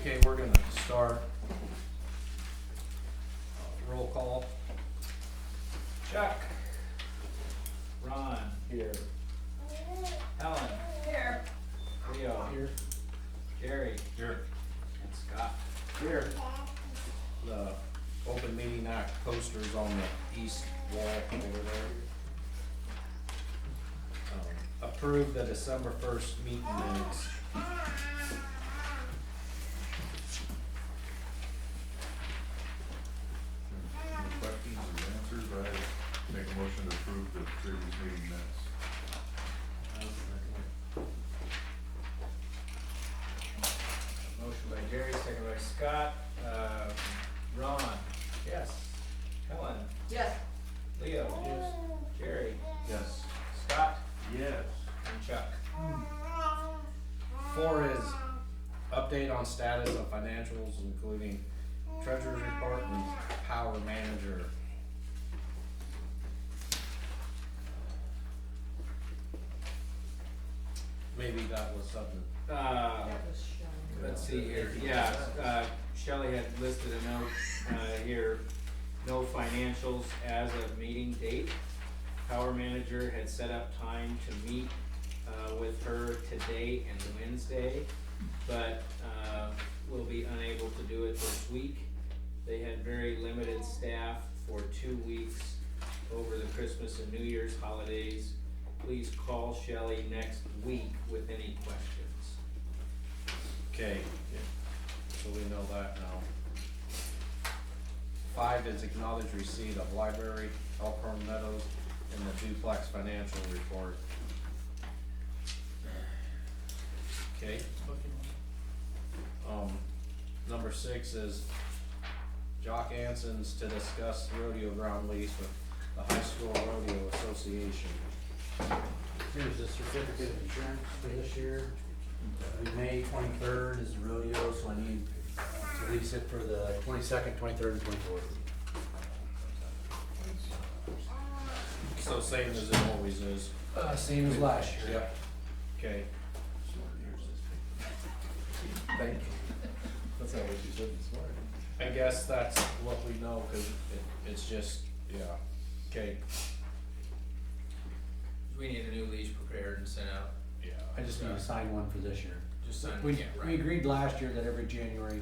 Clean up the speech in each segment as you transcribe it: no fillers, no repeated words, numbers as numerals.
Okay, we're gonna start. Roll call. Chuck. Ron. Here. Helen. Here. Leo. Here. Jerry. Here. And Scott. Here. The Open Meeting Act posters on the east wall over there. Approve the December 1st meeting minutes. Any questions or answers? I make a motion to approve the previous meeting minutes. Motion by Jerry, second by Scott. Ron. Yes. Helen. Yes. Leo. Yes. Jerry. Yes. Scott. Yes. And Chuck. 4 is update on status of financials, including treasurer's report and power manager. Maybe that was something. That was Let's see here, yeah, Shelley had listed a note, here, no financials as of meeting date. Power manager had set up time to meet, with her today and Wednesday, but, will be unable to do it this week. They had very limited staff for 2 weeks over the Christmas and New Year's holidays. Please call Shelley next week with any questions. Okay, so we know that now. 5 is acknowledge receipt of library, Elkhorn Meadows, and the duplex financial report. Okay. Number 6 is Jock Anson's to discuss rodeo ground lease with the High School Rodeo Association. Here's the certificate of insurance for this year. May 23rd is the rodeo, so I need to lease it for the 22nd, 23rd, and 24th. So same as it always is. Same as last year. Yep. Okay. Thank you. That's not what you said this morning. I guess that's what we know, cause it's just, yeah, okay, We need a new lease prepared and sent out. yeah. I just need to sign one for this year. Just sign, We, yeah, we right. agreed last year that every January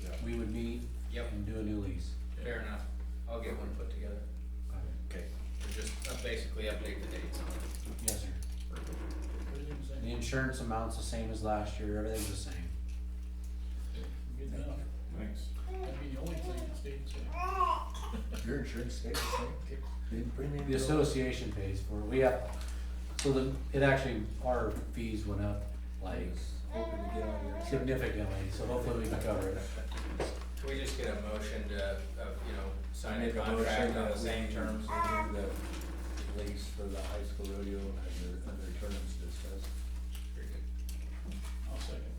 Yeah. we would meet Yep, and do a new lease. fair enough. I'll get one put together. Okay, Or just basically update the dates on it. Yes, sir. The insurance amount's the same as last year, everything's the same. Good enough. Thanks. That'd be the only thing that stayed the same. Your insurance stays the same? Didn't premium The go up? association pays for it, we have, so it actually, our fees went up like Hoping to get on your. significantly, so hopefully we can cover it. Can we just get a motion to, sign a Make a contract motion on the that same we terms? renew the lease for the high school rodeo under terms discussed. Very good. I'll second.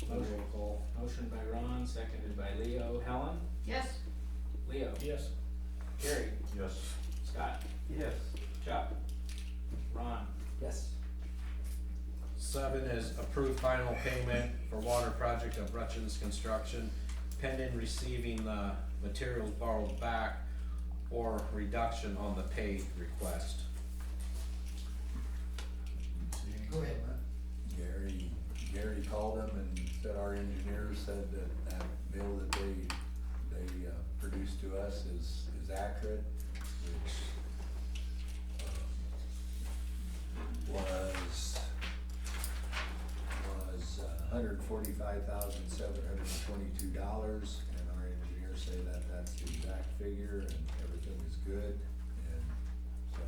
roll call. Motion by Ron, seconded by Leo. Helen? Yes. Leo? Yes. Jerry? Yes. Scott? Yes. Chuck? Ron? Yes. 7 is approved final payment for water project of Rutchins Construction pending receiving the materials borrowed back or reduction on the pay request. Go ahead, Gary called him and said our engineers said that bill that they produced to us is accurate, which was $145,722, and our engineers say that that's the exact figure and everything is good. And so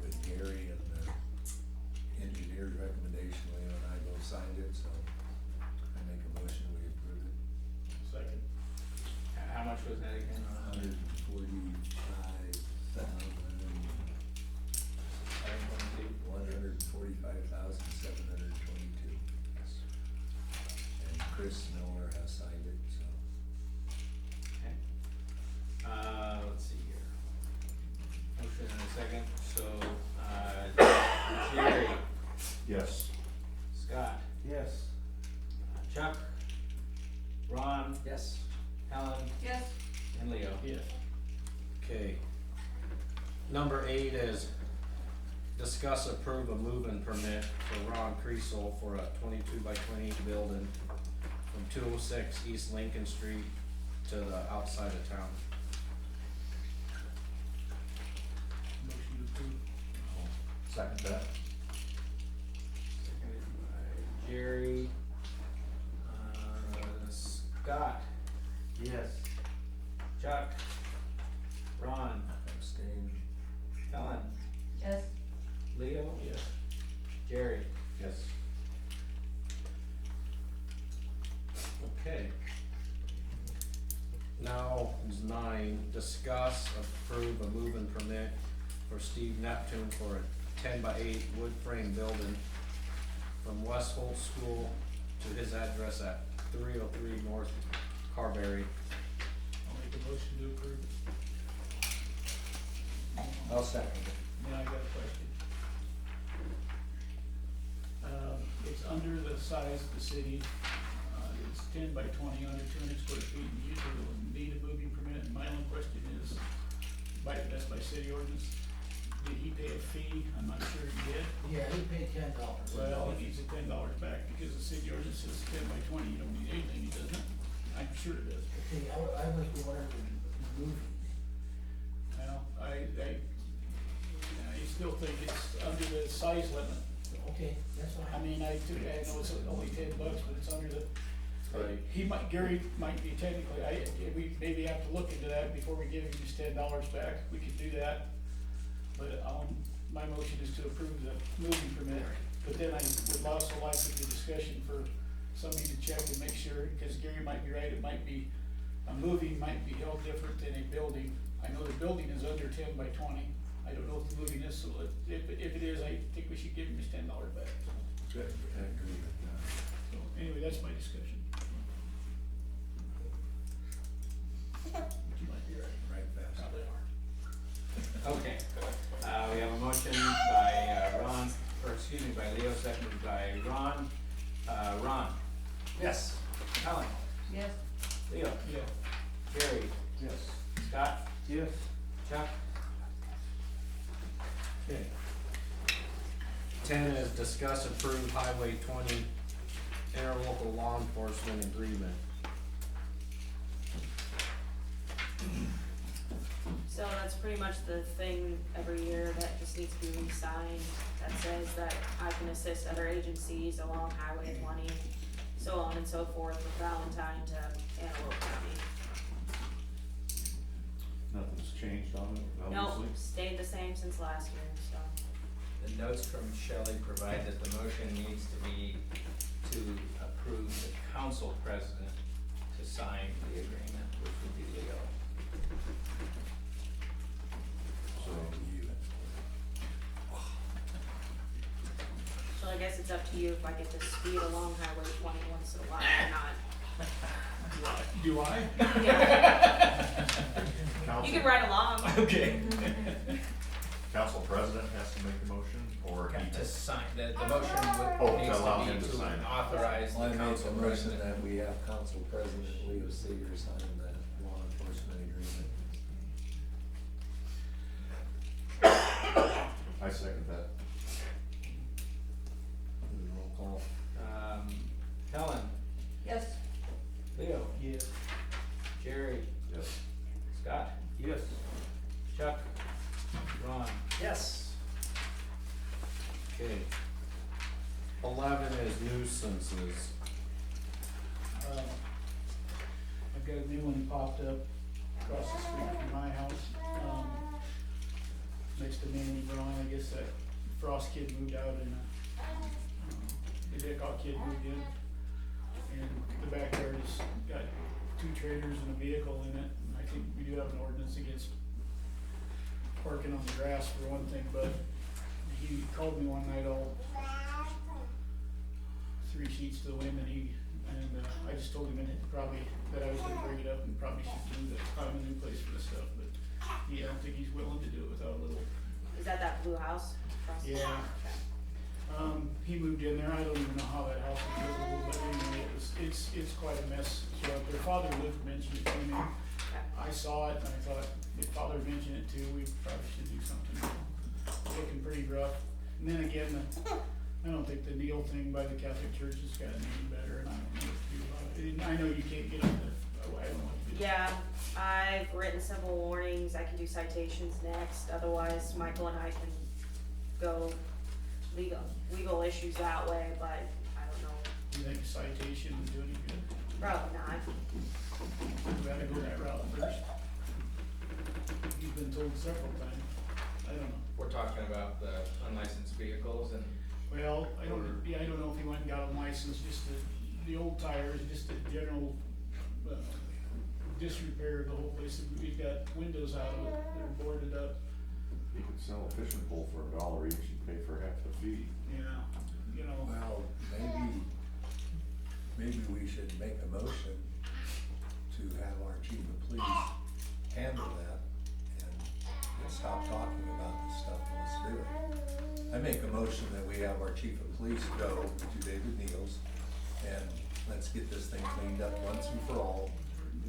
with Gary and the engineer's recommendation, Leo and I both signed it, so I make a motion, we approve it. Second. How much was that again? $145,722. And Chris Miller has signed it, so. Okay. Let's see here. Motion and a second, so, Jerry, Yes. Scott, Yes. Chuck, Ron, Yes. Helen, Yes. and Leo. Yes. Okay. Number 8 is discuss approve a move-in permit for Ron Creasel for a 22 by 20 building from 206 East Lincoln Street to the outside of town. Motion to approve. Second that. Seconded by Jerry. Scott, Yes. Chuck, Ron, Abstain. Helen, Yes. Leo, Yes. Jerry. Yes. Okay. Now is 9, discuss approve a move-in permit for Steve Neptune for a 10 by 8 wood frame building from West Holt School to his address at 303 North Carberry. I'll make a motion to approve. I'll second it. Now I got a question. It's under the size of the city, it's 10 by 20, under 200 square feet, and usually will need a moving permit. My only question is, that's by city ordinance, did he pay a fee? I'm not sure he did. Yeah, he paid $10. Well, he needs the $10 back because the city ordinance says 10 by 20, you don't need anything, he doesn't. I'm sure it does. Okay, I was wondering, moving. Well, I still think it's under the size limit. Okay, that's I fine. mean, I know it's only $10, but it's under the, Right. Gary might be technically, we maybe have to look into that before we give him his $10 back, we could do that. But, my motion is to approve the moving permit, but then I would also like the discussion for somebody to check and make sure, because Gary might be right, it might be, a moving might be held different than a building. I know the building is under 10 by 20, I don't know if the moving is, so if it is, I think we should give him his $10 back. Good, I agree with that. So, anyway, that's my discussion. You might be right. Right fast. Probably are. Okay, we have a motion by Ron, or excuse me, by Leo, seconded by Ron. Ron, Yes. Helen, Yes. Leo, Yeah. Jerry, Yes. Scott, Yes. Chuck, Okay. 10 is discuss approve Highway 20 interlocal law enforcement agreement. So that's pretty much the thing every year that just needs to be re-signed, that says that I can assist other agencies along Highway 20, so on and so forth, from Valentine to Antelope County. Nothing's changed on it, Nope, obviously. stayed the same since last year, so. the notes from Shelley provide that the motion needs to be to approve the council president to sign the agreement, which would be Leo. So, So I guess it's up to you if I get to speed along Highway 20 once in a while or not. Do I? Yeah, you council, can ride along. Okay. council president has to make the motion, or he To has? sign, the motion Oh, would, to needs allow to him be to sign it. to authorize Well, I the make council a motion president. that we have Council President Leo Seeger sign that law enforcement agreement. I second that. Roll call. Helen, Yes. Leo, Yes. Jerry, Yes. Scott, Yes. Chuck, Ron. Yes. Okay. 11 is nuisances. I've got a new one popped up across the street from my house, next to Manny Braun. I guess that Frost kid moved out and, the Dickoff kid moved in. And the backyard has got 2 trailers and a vehicle in it, and I think we do have an ordinance against parking on the grass for one thing, but he called me one night all 3 sheets to the wind, and I just told him that I was gonna bring it up and probably should move it, find a new place for the stuff, but I don't think he's willing to do it without a little. Is that blue house? across the- Yeah. Okay. He moved in there, I don't even know how that house was built, but anyway, it mess, so their father lived, mentioned it to me. I saw it and I thought, if father mentioned it too, we probably should do something. It's looking pretty rough. And then again, I don't think the Neil thing by the Catholic Church has gotten any better, and I don't know what to do about it. And I know you can't get on the, I don't know what to do. Yeah, I've written simple warnings, I can do citations next, otherwise Michael and I can go legal issues that way, but I don't know, Do you think citation would do any good? probably not. We gotta go that route first. You've been told several times. I don't know. We're talking about the unlicensed vehicles and. Well, I don't know if he went and got a license, just the old tires, just the general, disrepair of the whole place. We've got windows out of it, they're boarded up, You could sell a fishing pole for $1 each and pay for half the fee. you know. Well, maybe we should make a motion to have our chief of police handle that and let's stop talking about this stuff and let's do it. I make a motion that we have our chief of police go to David Neal's and let's get this thing cleaned up once and for all.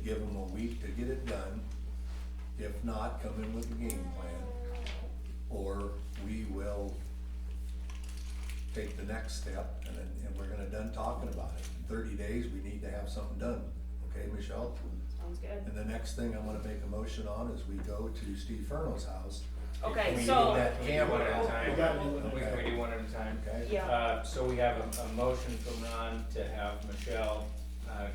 Give him a week to get it done. If not, come in with a game plan. Or we will take the next step and we're gonna done talking about it. In 30 days, we need to have something done. Okay, Michelle? Sounds good. And the next thing I'm gonna make a motion on is we go to Steve Furlow's house. Okay, Can we so- do that Can we camera do at a one time? We gotta do it. Can we do one at a time? Okay? Yeah, So we have a motion from Ron to have Michelle,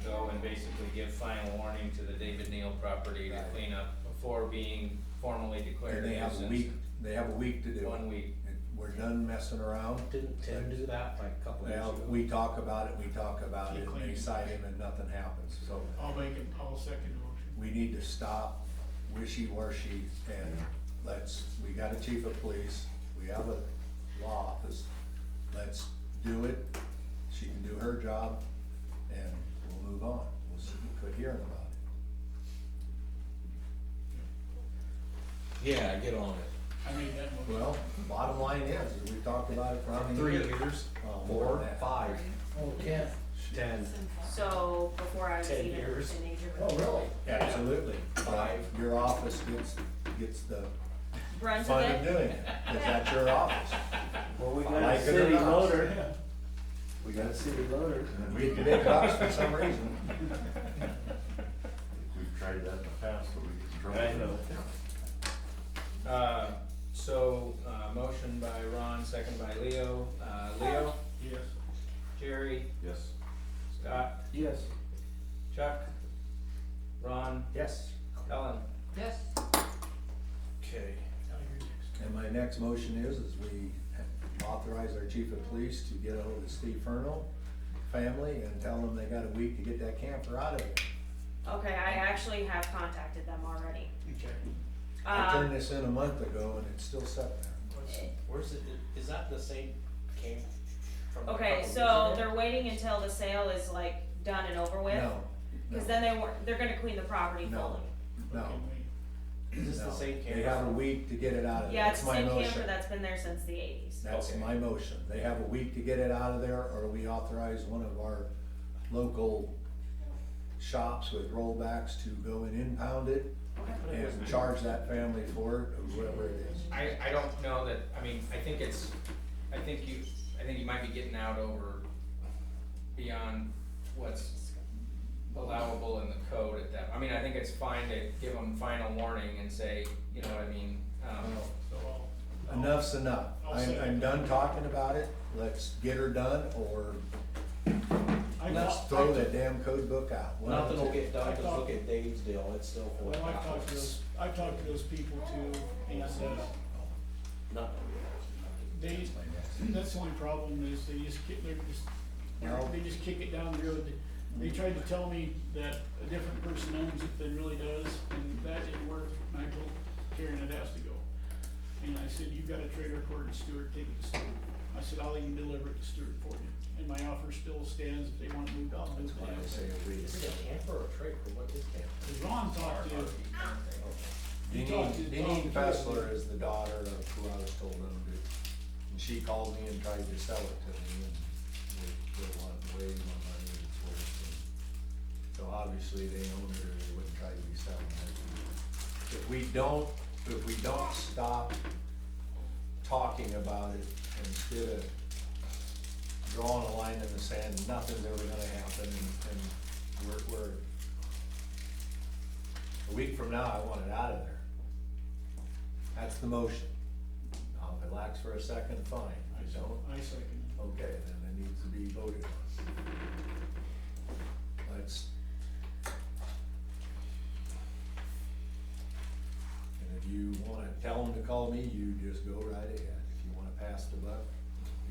go and basically give final warning to the David Neal property to Right. clean up before being formally declared And a they have a nuisance. week, to do it. 1 week. We're done messing around. Didn't Tim do that like a couple years Well, ago? we talk about it, Keep and they cleaning. cite him and nothing happens. So I'll second the motion. we need to stop wishy-washy and we got a chief of police, we have a law office. Let's do it. She can do her job and we'll move on. We'll quit hearing about it. Yeah, get on it. I made that motion. Well, bottom line is, we talked about it for how many 3 years? years, More 4, than that. 5, Oh, 10. 10. so before I was 10 even years. a teenager. Oh, really? Absolutely. 5. Your office gets the Brunt of fun of it, doing it, cause that's your office. Well, we got Like a it or city not. loader. We got a city loader. And we get the big bucks for some reason. We've tried that in the past, but we get in trouble. I know. Motion by Ron, second by Leo. Leo, Yes. Jerry, Yes. Scott, Yes. Chuck, Ron, Yes. Ellen. Yes. Okay. Now you're next. And my next motion is we authorize our chief of police to get ahold of Steve Furno family and tell them they got a week to get that camper out of there. okay, I actually have contacted them already. Okay. I turned this in a month ago and it's still set there. Where's it, is that the same camp from a couple Okay, years so ago? they're waiting until the sale is like done and over with, No, cause no, then they're gonna clean the property No. fully. no, Can we- Is this the no. same camper? They have a week to get it out of there. Yeah, it's That's the my same motion. camper that's been there since the 80s. That's Okay. my motion. They have a week to get it out of there, or we authorize one of our local shops with rollbacks to go and impound it and charge that family for it, or whoever it is. I don't know that, I mean, I think you might be getting out over beyond what's allowable in the code at that, I mean, I think it's fine to give them final warning and say, you know what I mean? So I'll. Enough's enough. I'll I'm second. done talking about it. Let's get her done, or I let's got- throw that damn code book out. One of Nothing the will two. get done, cause look at Dave's deal, it's still full Well, of I've talked to those people too, and, Nothing. that's the only problem is they just Well- they just kick it down the road. They tried to tell me that a different person owns it than really does, and that didn't work, and I told Karen it has to go. And I said, you've got a trailer court in Stewart, take it to Stewart. I said, I'll even deliver it to Stewart for you, and my offer still stands, if they want moved, I'll move That's why I it. say a week. Is it a camper or a trailer, what is camper? Cause Ron talked to, Deneen Fessler is the daughter of who I was told owned it. And she called me and tried to sell it to me, and they wanted way more money than it's worth. obviously they own it or they wouldn't try to be selling it. If we don't stop talking about it instead of drawing a line in the sand, nothing's ever gonna happen, and we're a week from now, I want it out of there. That's the motion. Now, if it lacks for a second, fine, if it don't, I second it. okay, then it needs to be voted on. Let's. And if you wanna tell them to call me, you just go right ahead. If you wanna pass the buck,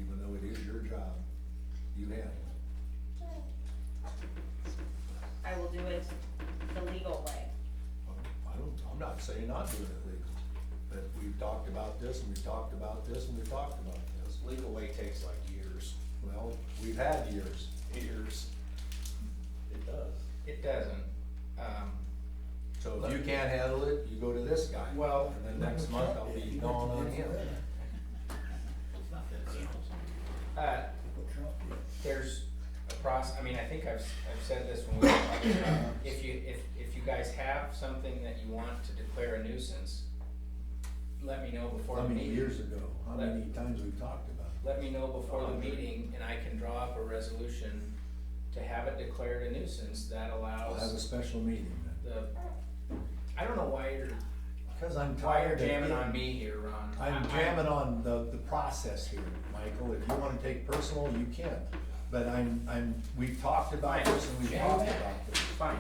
even though it is your job, you handle it. I will do it the legal way. I'm not saying not doing it legal, but we've talked about this, and we've talked about this, and we've talked about this. Legal way takes like years. Well, we've had years. Years. It does. It doesn't. So if you can't handle it, you go to this guy. Well- And then next month I'll be gone on him. It's not that simple. There's a process, I mean, I think I've said this when we were talking about, if you guys have something that you want to declare a nuisance, let me know before How the many meeting. years ago? How many times we've talked about it? Let me know before the meeting, and I can draw up a resolution to have it declared a nuisance that I'll have a allows special meeting then. I don't know why you're Because I'm Why you're tired of jamming on getting- me here, Ron? I'm jamming on the process here, Michael. If you wanna take personal, you can. But we've talked about Fine. this and we've Yeah. talked about this. Fine,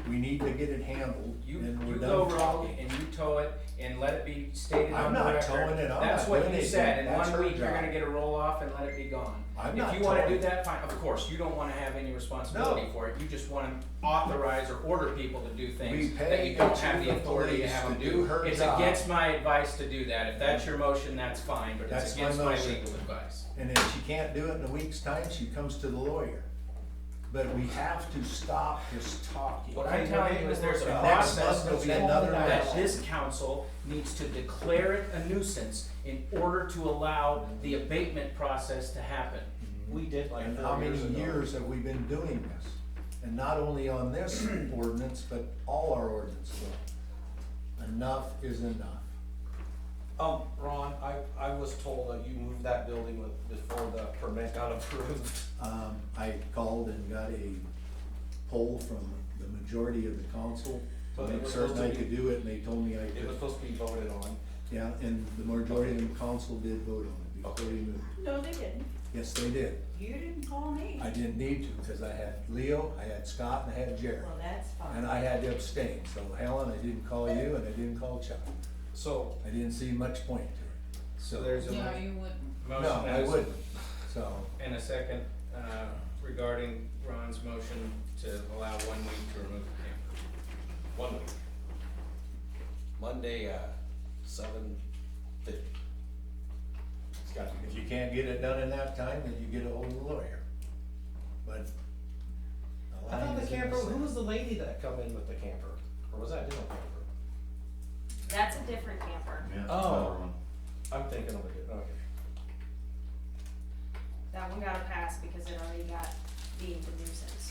We need to get it handled you and we're go done wrong talking. and you tow it and let it be stated I'm on the not record. towing it, I'm That's not what doing you anything. said, in That's one her week you're job. gonna get a roll off and let it be gone. I'm not If you wanna do towing. that, fine, of course, you don't wanna have any responsibility No. for it, you just wanna authorize or order people to do We things pay that you don't the have the chief of authority to police have them to do. do her It's job. against my advice to do that, if that's your motion, that's fine, but That's it's my against my motion. legal advice. And if she can't do it in a week's time, she comes to the lawyer. But we have to stop this talking. What I'm telling you is there's a And next process month there'll be that another that round. this council needs to declare it a nuisance in order to allow the abatement process to happen. We did like And 4 how many years ago. years have we been doing this? And not only on this ordinance, but all our ordinances. Enough is enough. Ron, I was told that you moved that building before the permit got approved. I called and got a poll from the majority of the council to But it make was certain supposed I to be- could do it, and they told me I It was could. supposed to be voted on. Yeah, and the majority of the council did vote on it before we moved. No, they didn't. Yes, they did. You didn't call me. I didn't need to, because I had Leo, I had Scott, and I had Jared. Well, that's fine. And I had to abstain, so Helen, I didn't call you, and I didn't call Chuck. So, I didn't see much point to it. So there's a you wouldn't. No, motion I wouldn't, so. and a second, regarding Ron's motion to allow 1 week to remove the camper. 1 week. Monday, 7:50. If you can't get it done in that time, then you get a hold of the lawyer. But. I thought the line is in camper, who sand. was the lady that come in with the camper? Or was that a different camper? That's a different camper. Yeah. Oh. I'm thinking of it, okay. That one got a pass because it already got deemed a nuisance.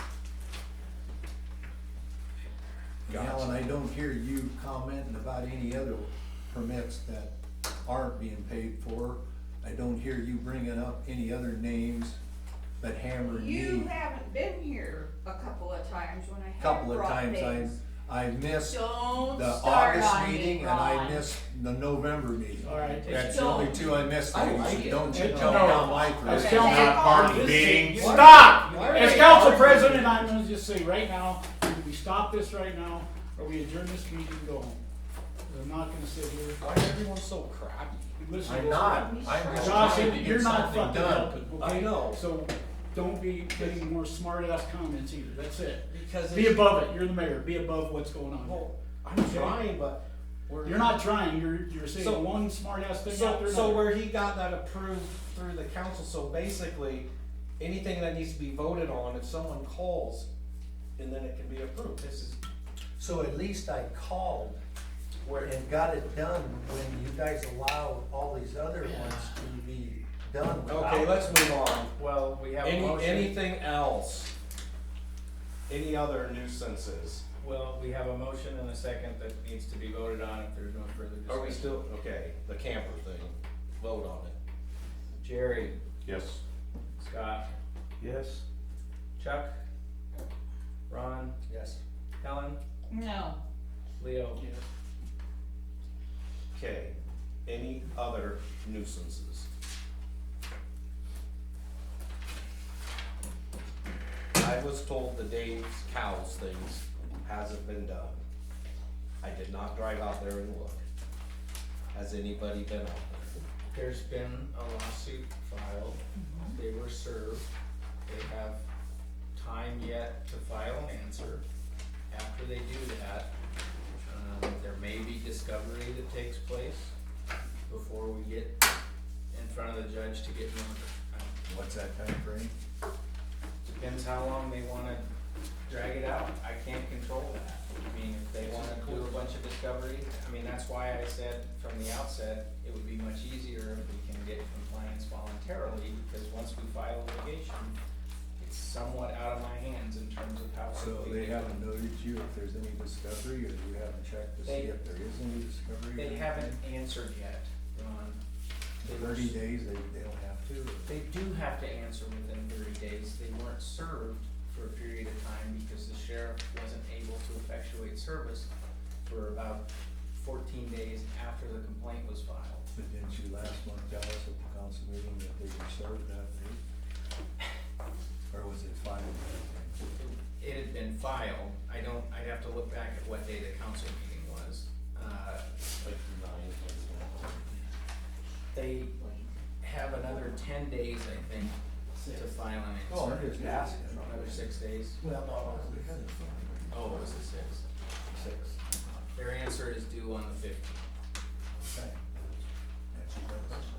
Alan, I don't hear you commenting about any other permits that aren't being paid for. I don't hear you bringing up any other names that hammer You me. haven't been here a couple of times when I have Couple of brought times things. I missed Don't the start August on me, meeting and I Ron. missed the November meeting. All right. That's the only two I missed. I like it. Don't you No. jump down my I was throat. telling Not part of this meeting. thing- Stop! What? As council president, I'm gonna just say right now, either we stop this right now, or we adjourn this meeting and go home. I'm not gonna sit here. Why is everyone so crappy? Listen, I'm not, I'm just Josh, trying to you're get not something fucking done. helping, okay? I know. So, don't be getting more smart ass comments either, that's it. Because Be above it, you're the mayor, be above what's going on. Well, I'm trying, but we're. You're not trying, you're saying So- one smart ass thing So, after so another. where he got that approved through the council, so basically, anything that needs to be voted on, if someone calls, and then it can be approved. This is, So at least I called and got it done when you guys allowed all these other ones to be done without. Okay, let's move on. well, we have a motion. Anything else? Any other nuisances? Well, we have a motion and a second that needs to be voted on if there's no further discussion. Are we still, okay, the camper thing, vote on it. Jerry, Yes. Scott, Yes. Chuck, Ron, Yes. Helen, No. Leo. Yes. Okay, any other nuisances? I was told the Dave's Cows things hasn't been done. I did not drive out there and look. Has anybody been out there? There's been a lawsuit filed, they were served, they have time yet to file an answer. After they do that, there may be discovery that takes place before we get in front of the judge to get more. What's that time frame? Depends how long they wanna drag it out, I can't control that. I mean, if they wanna do a bunch of discovery, I mean, that's why I said from the outset, it would be much easier if we can get compliance voluntarily, because once we file litigation, it's somewhat out of my hands in terms of how. So quickly they haven't noted you if there's any discovery, or you haven't checked to see They- if there is any discovery? They haven't answered yet, Ron. They were 30 days, they don't have to? or- They do have to answer within 30 days. They weren't served for a period of time because the sheriff wasn't able to effectuate service for about 14 days after the complaint was filed. But didn't you last month tell us at the council meeting that they were served that day? Or was it filed that day? It had been filed. I'd have to look back at what day the council meeting was. Like the 9th. They have another 10 days, I think, to file an answer. Oh, I'm just asking. Another 6 days. Well, no, Oh, it was the 6th. 6. Their answer is due on the 15th. Okay. That's your question.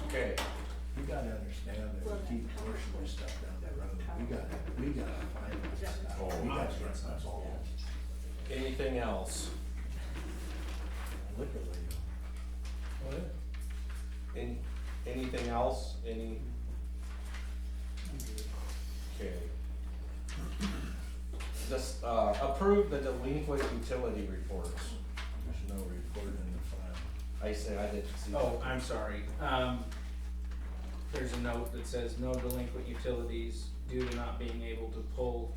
Okay, You gotta understand that we keep pushing this stuff down the road. We gotta find this stuff. Oh, We gotta that's get right. some solved. anything else? Liquor later. Anything else? Okay. Just, approve the delinquent utility reports. There's no report in the file. I say I didn't see. Oh, that. I'm sorry. There's a note that says no delinquent utilities due to not being able to pull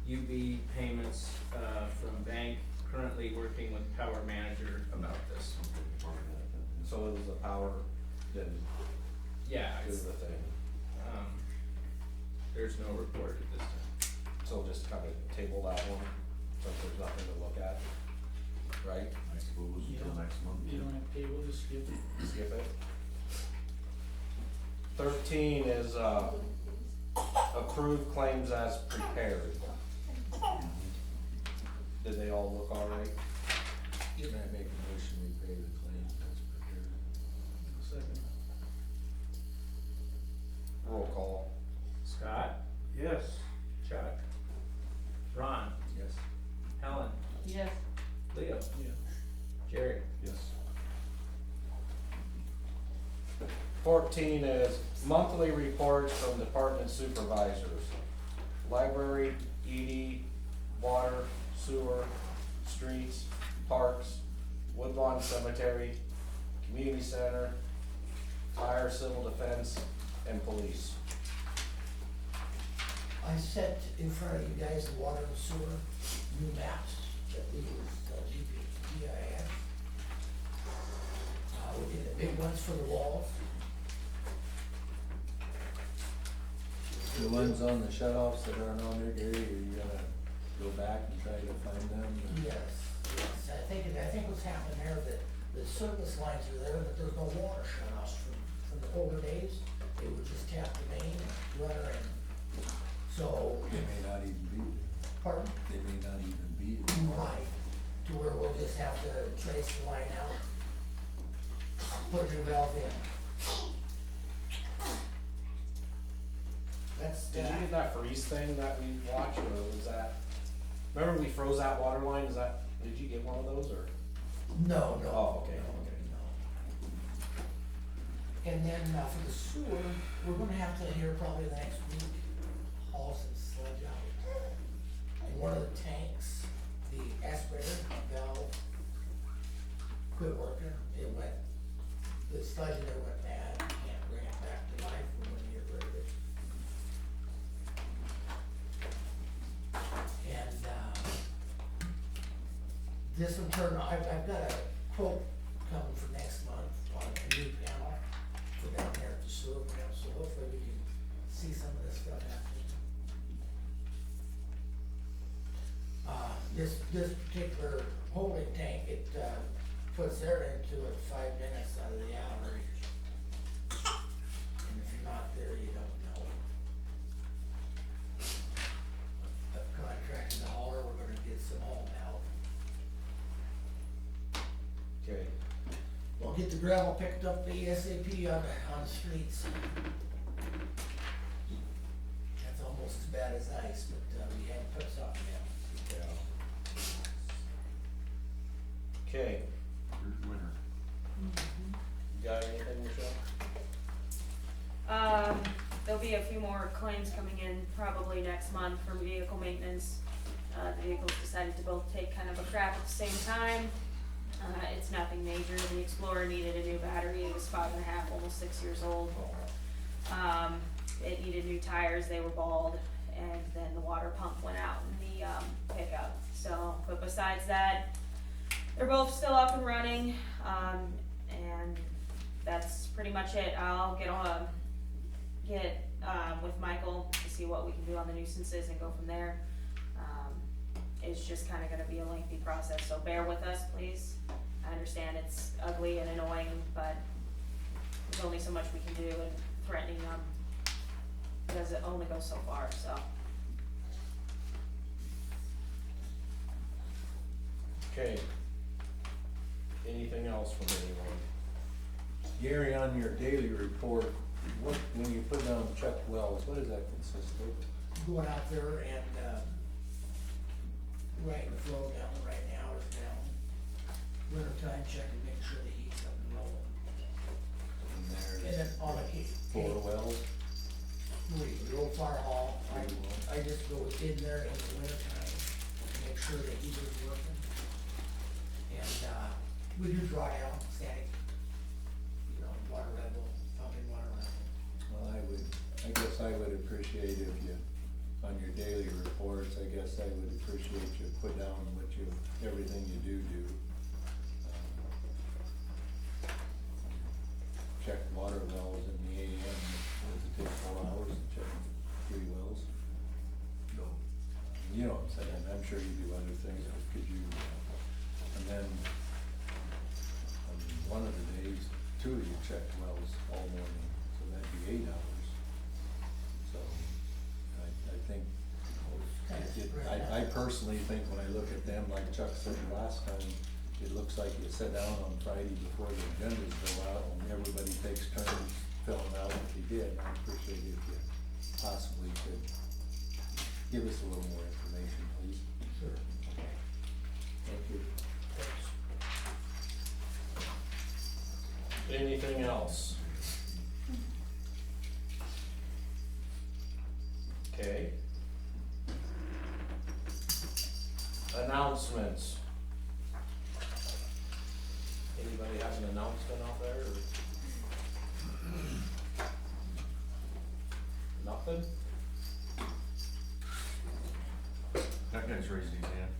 UB payments, from bank. Currently working with Power Manager about this. So it was the power, didn't Yeah, do it's, the thing, there's no report at this time. so just kind of table that one, since there's nothing to look at, right? I suppose until Yeah. next month. You don't have to pay, we'll just skip it. Skip it. 13 is, approved claims as prepared. Did they all look all right? Can I make a motion we pay the claims as prepared? Second. Roll call. Scott, Yes. Chuck, Ron, Yes. Helen, Yes. Leo, Yeah. Jerry. Yes. 14 is monthly reports from department supervisors. Library, ED, water, sewer, streets, parks, Woodlawn Cemetery, community center, fire, civil defense, and police. I set in front of you guys the water and sewer new maps that we use, GIS. We did the big ones for the walls. The ones on the shut-offs that aren't on there, Gary, are you gonna go back and try to find them? Yes, yes, I think what's happened there, that the service lines are there, but there's no water shut-offs from the older days. They would just tap the main, run her in. So, They may not even be there. pardon, They may not even be you there. might, to where we'll just have to trace the line out, put your valve in. That's Did you that. get that freeze thing that we watched, or was that, remember we froze that water line, is that, did you get one of those, or? No, no. Oh, okay, no, okay. no. And then, for the sewer, we're gonna have to hear probably the next week, haul some sludge out. And one of the tanks, the aspirator valve quit working, it went, the sludge in there went bad, you can't bring it back to life when you get rid of it. And, this one turned, I've got a quote coming for next month on a new panel for down there at the sewer plant, so hopefully we can see some of this stuff happening. This particular holding tank, it, puts air into it 5 minutes out of the hour. And if you're not there, you don't know. I've contracted the hauler, we're gonna get some hauled out. Okay, We'll get the gravel picked up ASAP on the streets. That's almost as bad as ice, but, we haven't put something in. yeah. Okay, Here's winter. you got anything, Michelle? There'll be a few more claims coming in probably next month for vehicle maintenance. The vehicles decided to both take kind of a crap at the same time. It's nothing major. The Explorer needed a new battery. It was 5.5, almost 6 years old. It needed new tires. They were bald, and then the water pump went out in the pickup. So, but besides that, they're both still up and running, and that's pretty much it. I'll get with Michael to see what we can do on the nuisances and go from there. It's just kinda gonna be a lengthy process, so bear with us, please. I understand it's ugly and annoying, but there's only so much we can do, and threatening them because it only goes so far, so. Okay. Anything else from anyone? Gary, on your daily report, when you put down checked wells, what does that consist of? Going out there and, right, the flow down right now is down. Winter time checking, making sure the heat's up and rolling. And And there's then on a case, 4 wells. the old fire hall, I just go in there in the winter time, and make sure the heater's working. And, we do dry out, static, water level, pumping water level. Well, I guess I would appreciate if you, on your daily reports, I guess I would appreciate you put down everything you do. Check water wells in the AM, does it take 4 hours to check 3 wells? No. You know what I'm saying, I'm sure you do other things, but could you, and then, one of the days, 2 of you checked wells all morning, so that'd be 8 hours. So, I think, I personally think when I look at them, like Chuck said last time, it looks like you sit down on Friday before the agendas go out and everybody takes turns filling out what they did. I appreciate it if you possibly could give us a little more information, please. Sure. Thank you. Anything else? Okay. Announcements. Anybody have an announcement out there, or? Nothing? That guy's raising his hand.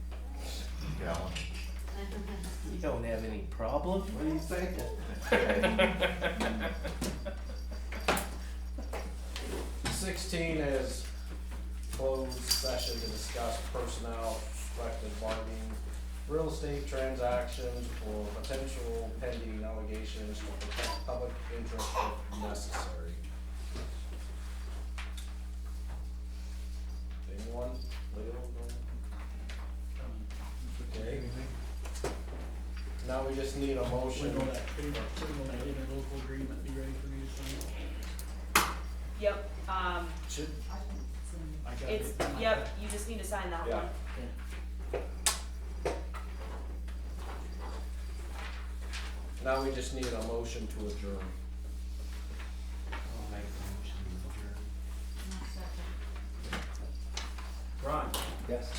Gallon. You don't have any problem? What are you thinking? 16 is closed session to discuss personnel, collective bargaining, real estate transactions, or potential pending allegations to protect public interest if necessary. Anyone? Leo? Okay. Now we just need a motion. When will that interlocal agreement be ready for me to sign? Yep, Should, I got it's, it. yep, you just need to sign that Yeah. one. now we just need a motion to adjourn. I'll make a motion to adjourn. Yes.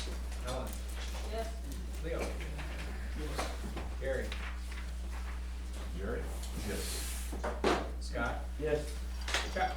Ellen, Yes. Leo, Yes. Gary, Jerry? Yes. Scott, Yes. Chuck.